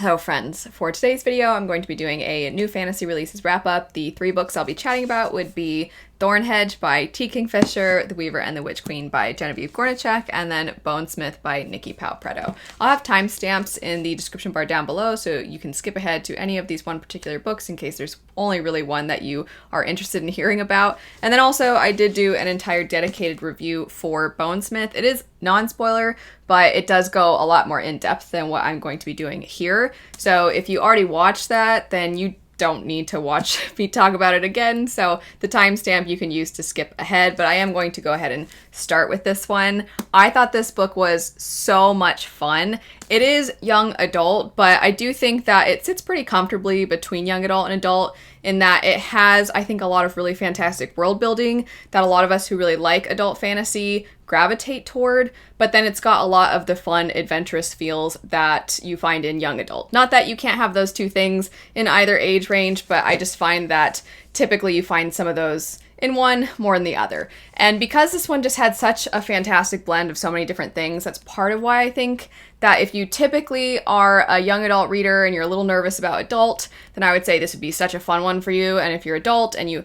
Hello friends, for today's video I'm going to be doing a new fantasy releases wrap up. The 3 books I'll be chatting about would be Thornhedge by T. Kingfisher, The Weaver and the Witch Queen by Genevieve Gornichek, and then Bonesmith by Nikki Pao-Preto. I'll have timestamps in the description bar down below so you can skip ahead to any of these one particular books in case there's only really one that you are interested in hearing about. And then also I did do an entire dedicated review for Bonesmith. It is non-spoiler, but it does go a lot more in depth than what I'm going to be doing here. So if you already watched that, then you don't need to watch me talk about it again, so the timestamp you can use to skip ahead, but I am going to go ahead and start with this one. I thought this book was so much fun. It is young adult, but I do think that it sits pretty comfortably between young adult and adult in that it has, I think, a lot of really fantastic world building that a lot of us who really like adult fantasy gravitate toward, but then it's got a lot of the fun, adventurous feels that you find in young adult. Not that you can't have those two things in either age range, but I just find that typically you find some of those in one more than the other. And because this one just had such a fantastic blend of so many different things, that's part of why I think that if you typically are a young adult reader and you're a little nervous about adult, then I would say this would be such a fun one for you. And if you're adult and you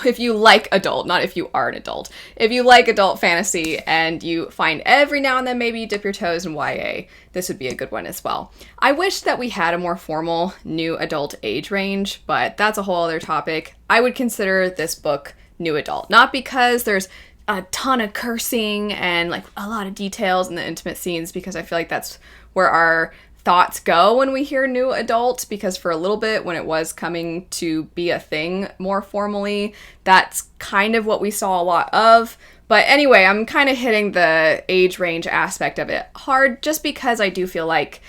if you like adult, not if you are an adult. If you like adult fantasy and you find every now and then maybe you dip your toes in YA, this would be a good one as well. I wish that we had a more formal new adult age range, but that's a whole other topic. I would consider this book new adult, not because there's a ton of cursing and like a lot of details in the intimate scenes, because I feel like that's where our thoughts go when we hear new adult, because for a little bit when it was coming to be a thing more formally, that's kind of what we saw a lot of. But anyway, I'm kind of hitting the age range aspect of it hard just because I do feel like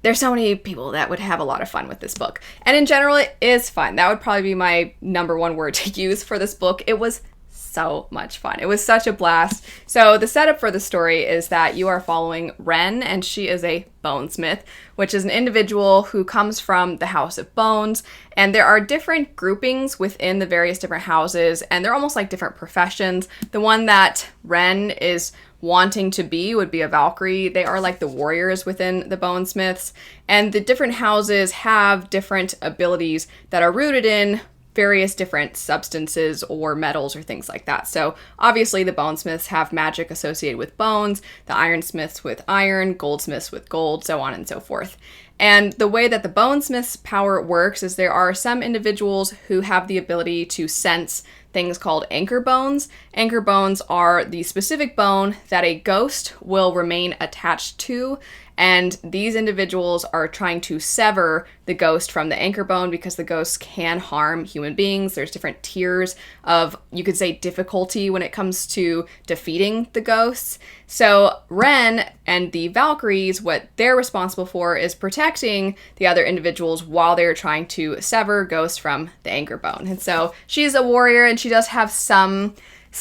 there's so many people that would have a lot of fun with this book. And in general, it is fun. That would probably be my number one word to use for this book. It was so much fun. It was such a blast. So the setup for the story is that you are following Wren, and she is a bonesmith, which is an individual who comes from the House of Bones, and there are different groupings within the various different houses, and they're almost like different professions. The one that Wren is wanting to be would be a Valkyrie. They are like the warriors within the Bonesmiths, and the different houses have different abilities that are rooted in various different substances or metals or things like that. So obviously the bonesmiths have magic associated with bones, the ironsmiths with iron, goldsmiths with gold, so on and so forth. And the way that the bonesmith's power works is there are some individuals who have the ability to sense things called anchor bones. Anchor bones are the specific bone that a ghost will remain attached to, and these individuals are trying to sever the ghost from the anchor bone because the ghosts can harm human beings. There's different tiers of, you could say, difficulty when it comes to defeating the ghosts. So Wren and the Valkyries, what they're responsible for is protecting the other individuals while they're trying to sever ghosts from the anchor bone. And so she's a warrior, and she does have some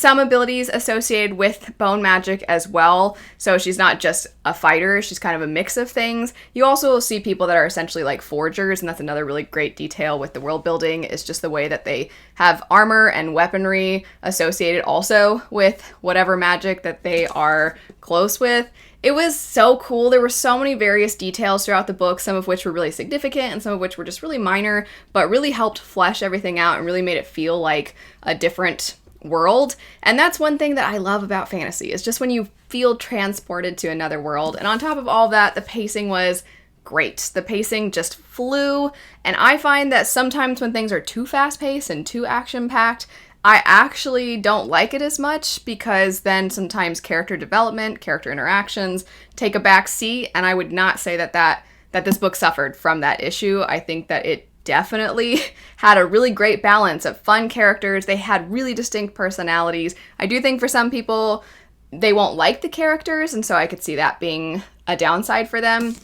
abilities associated with bone magic as well. So she's not just a fighter, she's kind of a mix of things. You also will see people that are essentially like forgers, and that's another really great detail with the world building, is just the way that they have armor and weaponry associated also with whatever magic that they are close with. It was so cool. There were so many various details throughout the book, some of which were really significant and some of which were just really minor, but really helped flesh everything out and really made it feel like a different world. And that's one thing that I love about fantasy, is just when you feel transported to another world. And on top of all that, the pacing was great. The pacing just flew, and I find that sometimes when things are too fast-paced and too action-packed, I actually don't like it as much, because then sometimes character development, character interactions take a back seat, and I would not say that this book suffered from that issue. I think that it definitely had a really great balance of fun characters. They had really distinct personalities. I do think for some people, they won't like the characters, and so I could see that being a downside for them.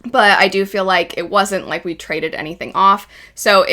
But I do feel like it wasn't like we traded anything off. So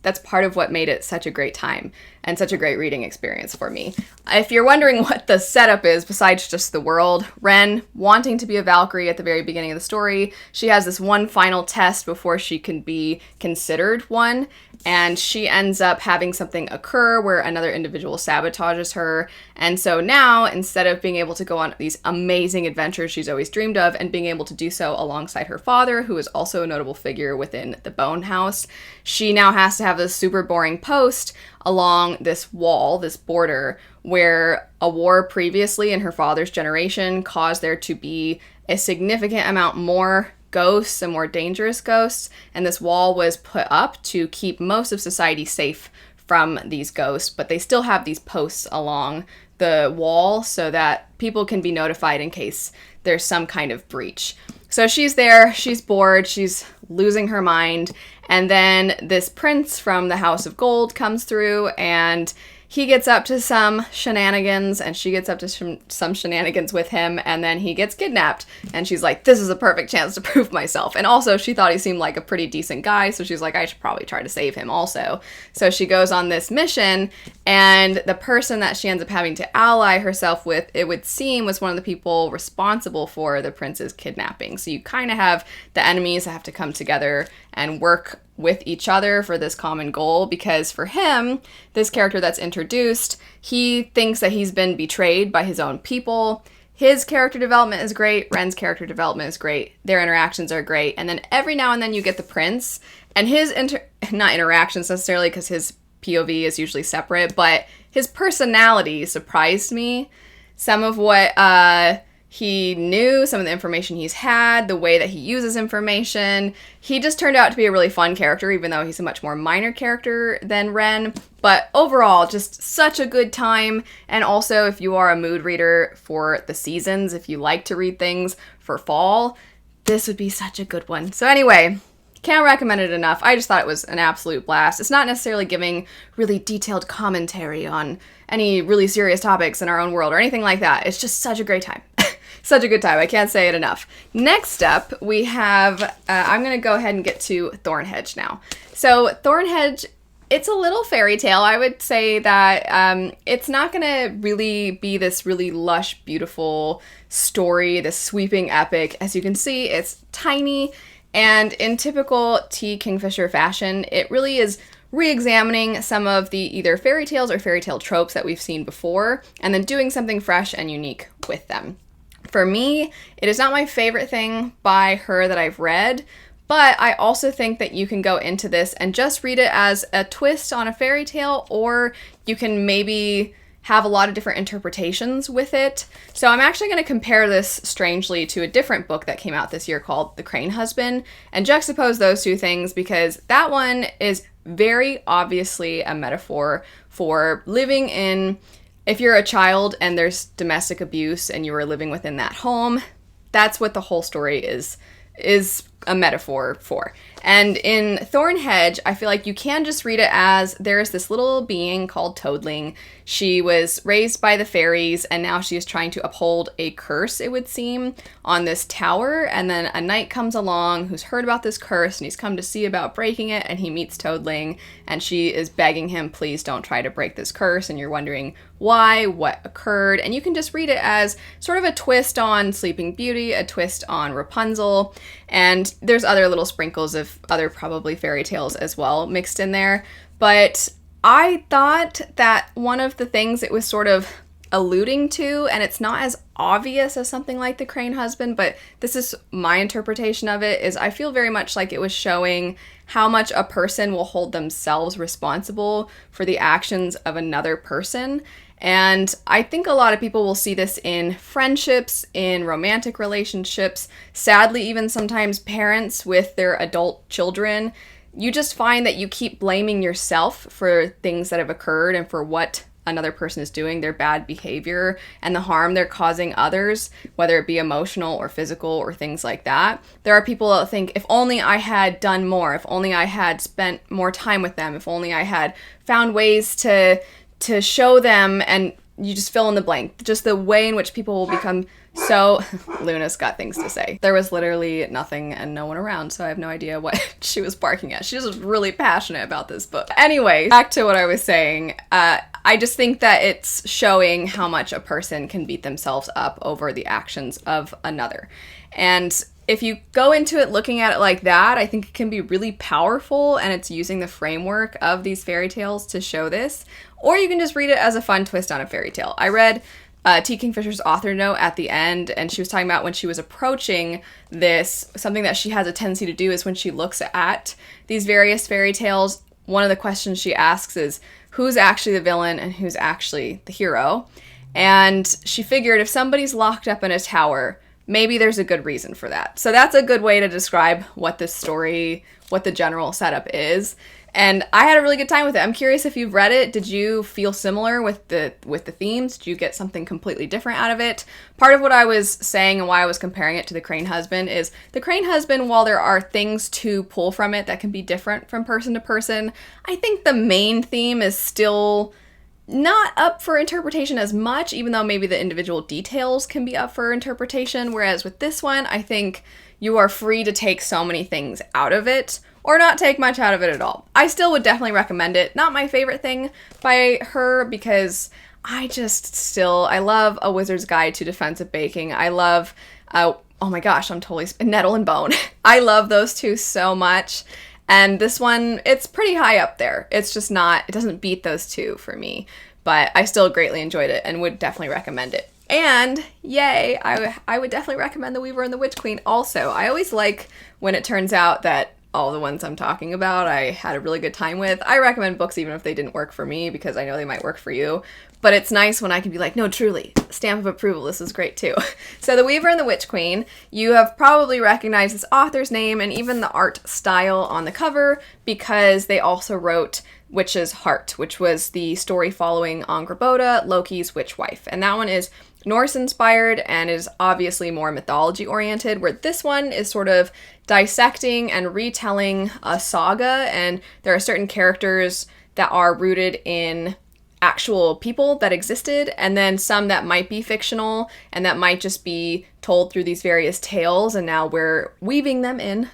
that's part of what made it such a great time. and such a great reading experience for me. If you're wondering what the setup is, besides just the world, Ren wanting to be a Valkyrie at the very beginning of the story, she has this one final test before she can be considered one, and she ends up having something occur where another individual sabotages her, and so now, instead of being able to go on these amazing adventures she's always dreamed of, and being able to do so alongside her father, who is also a notable figure within the Bone House, she now has to have this super boring post along this wall, this border, where a war previously in her father's generation caused there to be a significant amount more ghosts and more dangerous ghosts, and this wall was put up to keep most of society safe from these ghosts, but they still have these posts along the wall so that people can be notified in case there's some kind of breach. So she's there, she's bored, she's losing her mind, and then this prince from the House of Gold comes through, and he gets up to some shenanigans, and she gets up to some shenanigans with him, and then he gets kidnapped. And she's like, this is a perfect chance to prove myself. And also, she thought he seemed like a pretty decent guy, so she's like, I should probably try to save him also. So she goes on this mission, and the person that she ends up having to ally herself with, it would seem, was one of the people responsible for the prince's kidnapping. So you kind of have the enemies that have to come together and work with each other for this common goal, because for him, this character that's introduced, he thinks that he's been betrayed by his own people. His character development is great, Ren's character development is great, their interactions are great, and then every now and then you get the prince, and his not interactions necessarily, because his POV is usually separate, but his personality surprised me. Some of what he knew, some of the information he's had, the way that he uses information. He just turned out to be a really fun character, even though he's a much more minor character than Ren. But overall, just such a good time. And also, if you are a mood reader for the seasons, if you like to read things for fall, this would be such a good one. So anyway, can't recommend it enough. I just thought it was an absolute blast. It's not necessarily giving really detailed commentary on any really serious topics in our own world or anything like that. It's just such a great time. Such a good time. I can't say it enough. Next up, we have, I'm going to go ahead and get to Thornhedge now. So Thornhedge, it's a little fairy tale. I would say that it's not going to really be this really lush, beautiful story, this sweeping epic. As you can see, it's tiny, and in typical T. Kingfisher fashion, it really is re-examining some of the either fairy tales or fairy tale tropes that we've seen before, and then doing something fresh and unique with them. For me, it is not my favorite thing by her that I've read, but I also think that you can go into this and just read it as a twist on a fairy tale, or you can maybe have a lot of different interpretations with it. So I'm actually going to compare this strangely to a different book that came out this year called The Crane Husband, and juxtapose those two things, because that one is very obviously a metaphor for living in, if you're a child and there's domestic abuse and you are living within that home, that's what the whole story is a metaphor for. And in Thornhedge, I feel like you can just read it as there's this little being called Toadling. She was raised by the fairies, and now she is trying to uphold a curse, it would seem, on this tower. And then a knight comes along who's heard about this curse, and he's come to see about breaking it, and he meets Toadling, and she is begging him, please don't try to break this curse, and you're wondering why, what occurred, and you can just read it as sort of a twist on Sleeping Beauty, a twist on Rapunzel, and there's other little sprinkles of other probably fairy tales as well mixed in there. But I thought that one of the things it was sort of alluding to, and it's not as obvious as something like The Crane Husband, but this is my interpretation of it, is I feel very much like it was showing how much a person will hold themselves responsible for the actions of another person. And I think a lot of people will see this in friendships, in romantic relationships, sadly even sometimes parents with their adult children. You just find that you keep blaming yourself for things that have occurred and for what another person is doing, their bad behavior, and the harm they're causing others, whether it be emotional or physical or things like that. There are people that think, if only I had done more, if only I had spent more time with them, if only I had found ways to show them, and you just fill in the blank. Just the way in which people will become So Luna's got things to say. There was literally nothing and no one around, so I have no idea what she was barking at. She was really passionate about this book. Anyway, back to what I was saying. I just think that it's showing how much a person can beat themselves up over the actions of another. And if you go into it looking at it like that, I think it can be really powerful, and it's using the framework of these fairy tales to show this. Or you can just read it as a fun twist on a fairy tale. I read T. Kingfisher's author note at the end, and she was talking about when she was approaching this, something that she has a tendency to do is when she looks at these various fairy tales, one of the questions she asks is, who's actually the villain and who's actually the hero? And she figured if somebody's locked up in a tower, maybe there's a good reason for that. So that's a good way to describe what this story, what the general setup is. And I had a really good time with it. I'm curious if you've read it. Did you feel similar with the themes? Did you get something completely different out of it? Part of what I was saying and why I was comparing it to The Crane Husband is The Crane Husband, while there are things to pull from it that can be different from person to person, I think the main theme is still not up for interpretation as much, even though maybe the individual details can be up for interpretation. Whereas with this one, I think you are free to take so many things out of it, or not take much out of it at all. I still would definitely recommend it. Not my favorite thing by her, because I love A Wizard's Guide to Defensive Baking. I love, oh my gosh, Nettle and Bone. I love those two so much. And this one, it's pretty high up there. It's just not, it doesn't beat those two for me. But I still greatly enjoyed it and would definitely recommend it. And yay, I would definitely recommend The Weaver and the Witch Queen also. I always like when it turns out that all the ones I'm talking about I had a really good time with. I recommend books even if they didn't work for me, because I know they might work for you. But it's nice when I can be like, no, truly, stamp of approval, this is great too. So The Weaver and the Witch Queen, you have probably recognized this author's name and even the art style on the cover, because they also wrote Witch's Heart, which was the story following Angrboda, Loki's witch wife. And that one is Norse-inspired and is obviously more mythology-oriented, where this one is sort of dissecting and retelling a saga, and there are certain characters that are rooted in actual people that existed, and then some that might be fictional and that might just be told through these various tales, and now we're weaving them in,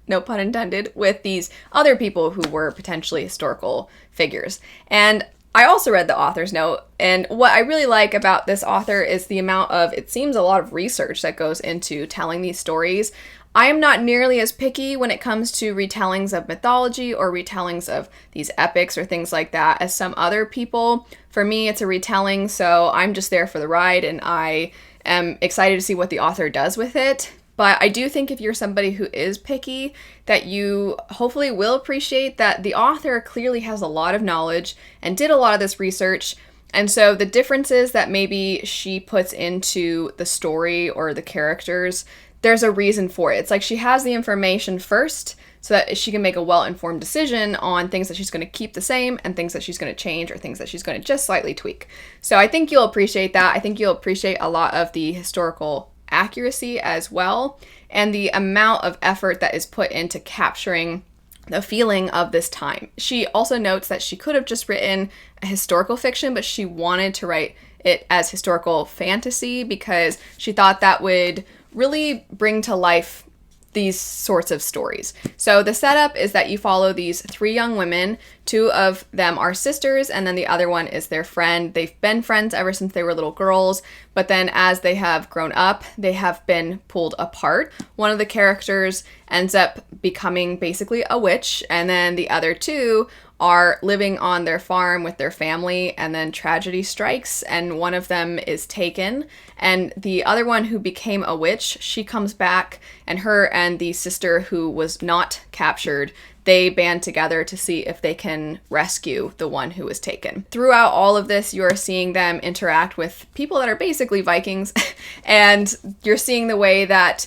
no pun intended, with these other people who were potentially historical figures. And I also read the author's note, and what I really like about this author is the amount of, it seems, a lot of research that goes into telling these stories. I am not nearly as picky when it comes to retellings of mythology or retellings of these epics or things like that as some other people. For me, it's a retelling, so I'm just there for the ride, and I am excited to see what the author does with it. But I do think if you're somebody who is picky, that you hopefully will appreciate that the author clearly has a lot of knowledge and did a lot of this research. And so the differences that maybe she puts into the story or the characters, there's a reason for it. It's like she has the information first so that she can make a well-informed decision on things that she's going to keep the same and things that she's going to change or things that she's going to just slightly tweak. So I think you'll appreciate that. I think you'll appreciate a lot of the historical accuracy as well, and the amount of effort that is put into capturing the feeling of this time. She also notes that she could have just written a historical fiction, but she wanted to write it as historical fantasy because she thought that would really bring to life these sorts of stories. So the setup is that you follow these three young women. Two of them are sisters, and then the other one is their friend. They've been friends ever since they were little girls, but then as they have grown up, they have been pulled apart. One of the characters ends up becoming basically a witch, and then the other two are living on their farm with their family, and then tragedy strikes, and one of them is taken, and the other one who became a witch, she comes back, and her and the sister who was not captured, they band together to see if they can rescue the one who was taken. Throughout all of this, you're seeing them interact with people that are basically Vikings, and you're seeing the way that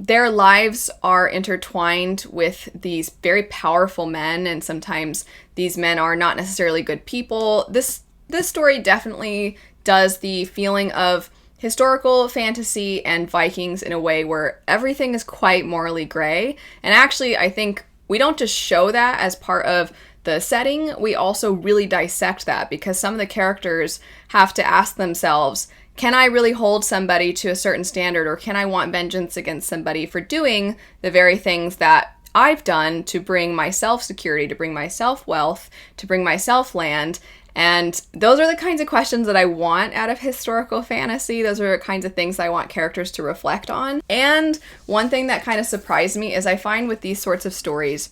their lives are intertwined with these very powerful men, and sometimes these men are not necessarily good people. This story definitely does the feeling of historical fantasy and Vikings in a way where everything is quite morally gray. And actually, I think we don't just show that as part of the setting, we also really dissect that, because some of the characters have to ask themselves, can I really hold somebody to a certain standard, or can I want vengeance against somebody for doing the very things that I've done to bring myself security, to bring myself wealth, to bring myself land? And those are the kinds of questions that I want out of historical fantasy. Those are the kinds of things that I want characters to reflect on. And one thing that kind of surprised me is I find with these sorts of stories,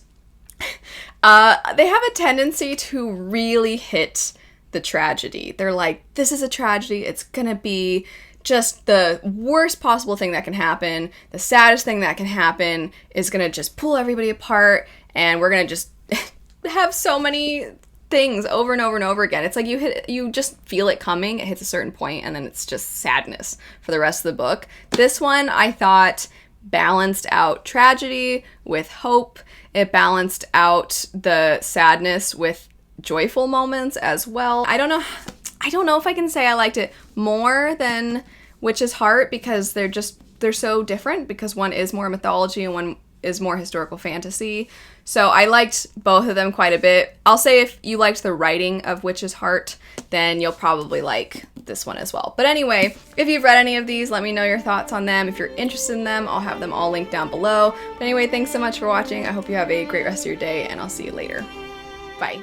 they have a tendency to really hit the tragedy. They're like, this is a tragedy. It's gonna be just the worst possible thing that can happen. The saddest thing that can happen is gonna just pull everybody apart, and we're gonna just have so many things over and over and over again. It's like you just feel it coming. It hits a certain point, and then it's just sadness for the rest of the book. This one, I thought, balanced out tragedy with hope. It balanced out the sadness with joyful moments as well. I don't know if I can say I liked it more than Witch's Heart, because they're so different, because one is more mythology and one is more historical fantasy. So I liked both of them quite a bit. I'll say if you liked the writing of Witch's Heart, then you'll probably like this one as well. But anyway, if you've read any of these, let me know your thoughts on them. If you're interested in them, I'll have them all linked down below. But anyway, thanks so much for watching. I hope you have a great rest of your day, and I'll see you later. Bye.